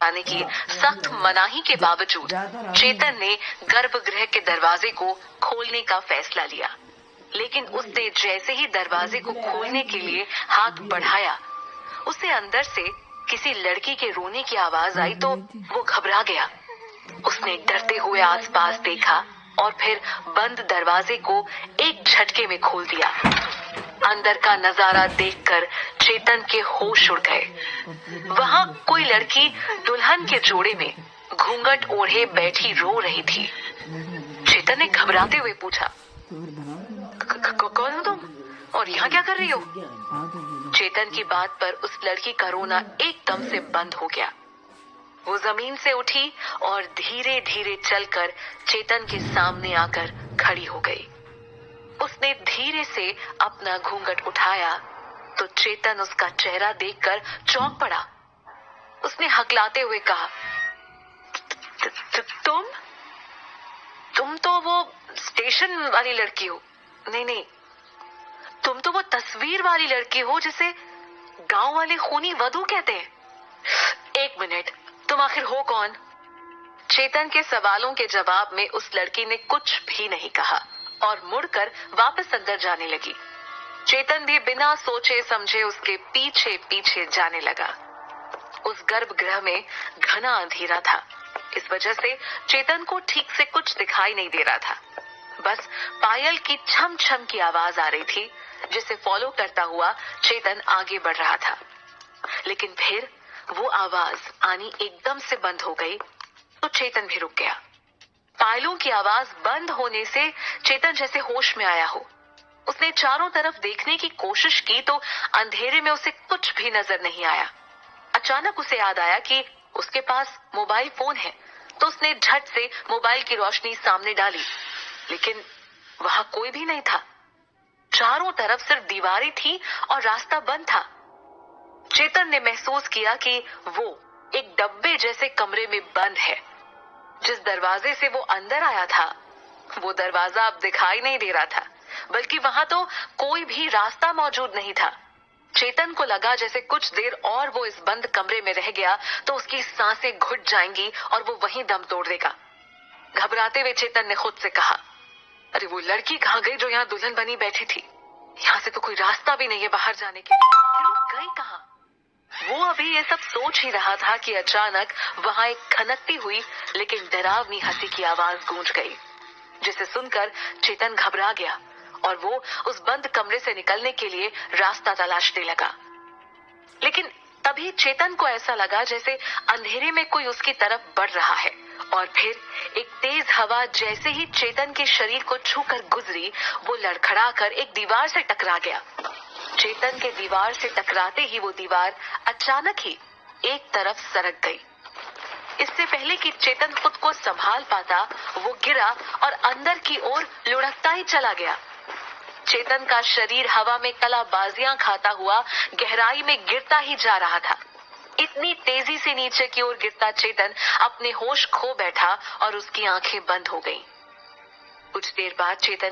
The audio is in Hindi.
आने की सख्त मनाही के बावजूद चेतन ने गर्भगृह के दरवाजे को खोलने का फैसला लिया। लेकिन उसने जैसे ही दरवाजे को खोलने के लिए हाथ बढ़ाया, उसे अंदर से किसी लड़की के रोने की आवाज आई तो वो घबरा गया। उसने डरते हुए आसपास देखा और फिर बंद दरवाजे को एक झटके में खोल दिया। अंदर का नजारा देखकर चेतन के होश उड़ गए। वहाँ कोई लड़की दुल्हन के जोड़े में घूंघट ओढ़े बैठी रो रही थी। चेतन ने घबराते हुए पूछा, कौन हो तुम और यहाँ क्या कर रही हो? चेतन की बात पर उस लड़की का रोना एकदम से बंद हो गया। वो जमीन से उठी और धीरे धीरे चलकर चेतन के सामने आकर खड़ी हो गई। उसने धीरे से अपना घूंघट उठाया तो चेतन उसका चेहरा देखकर चौंक पड़ा। उसने हकलाते हुए कहा, तुम तो वो स्टेशन वाली लड़की हो। नहीं, तुम तो वो तस्वीर वाली लड़की हो जिसे गांव वाले खूनी वधू कहते हैं। एक मिनट, तुम आखिर हो कौन? चेतन के सवालों के जवाब में उस लड़की ने कुछ भी नहीं कहा और मुड़कर वापस अंदर जाने लगी। चेतन भी बिना सोचे समझे उसके पीछे पीछे जाने लगा। उस गर्भगृह में घना अंधेरा था। इस वजह से चेतन को ठीक से कुछ दिखाई नहीं दे रहा था। बस पायल की छम छम की आवाज आ रही थी, जिसे फॉलो करता हुआ चेतन आगे बढ़ रहा था। लेकिन फिर वो आवाज आनी एकदम से बंद हो गई तो चेतन भी रुक गया। पायलों की आवाज बंद होने से चेतन जैसे होश में आया हो। उसने चारों तरफ देखने की कोशिश की तो अंधेरे में उसे कुछ भी नजर नहीं आया। अचानक उसे याद आया कि उसके पास मोबाइल फोन है, तो उसने झट से मोबाइल की रोशनी सामने डाली, लेकिन वहां कोई भी नहीं था। चारों तरफ सिर्फ दीवारें थी और रास्ता बंद था। चेतन ने महसूस किया कि वो एक डब्बे जैसे कमरे में बंद है। जिस दरवाजे से वो अंदर आया था, वो दरवाजा अब दिखाई नहीं दे रहा था, बल्कि वहां तो कोई भी रास्ता मौजूद नहीं था। चेतन को लगा जैसे कुछ देर और वो इस बंद कमरे में रह गया तो उसकी सांसें घुट जाएंगी और वो वहीं दम तोड़ देगा। घबराते हुए चेतन ने खुद से कहा, अरे वो लड़की कहाँ गई जो यहाँ दुल्हन बनी बैठी थी? यहाँ से तो कोई रास्ता भी नहीं है बाहर जाने के लिए। फिर वो गई कहाँ? वो अभी ये सब सोच ही रहा था कि अचानक वहां एक खनकती हुई लेकिन डरावनी हंसी की आवाज गूंज गई, जिसे सुनकर चेतन घबरा गया और वो उस बंद कमरे से निकलने के लिए रास्ता तलाशने लगा। लेकिन तभी चेतन को ऐसा लगा जैसे अंधेरे में कोई उसकी तरफ बढ़ रहा है और फिर एक तेज हवा जैसे ही चेतन के शरीर को छूकर गुजरी, वो लड़खड़ाकर एक दीवार से टकरा गया। चेतन के दीवार से टकराते ही वो दीवार अचानक ही एक तरफ सरक गई। इससे पहले कि चेतन खुद को संभाल पाता, वो गिरा और अंदर की ओर लुढ़कता ही चला गया। चेतन का शरीर हवा में कलाबाजियां खाता हुआ गहराई में गिरता ही जा रहा था। इतनी तेजी से नीचे की ओर गिरता चेतन अपने होश खो बैठा और उसकी आंखें बंद हो गईं। कुछ देर बाद चेतन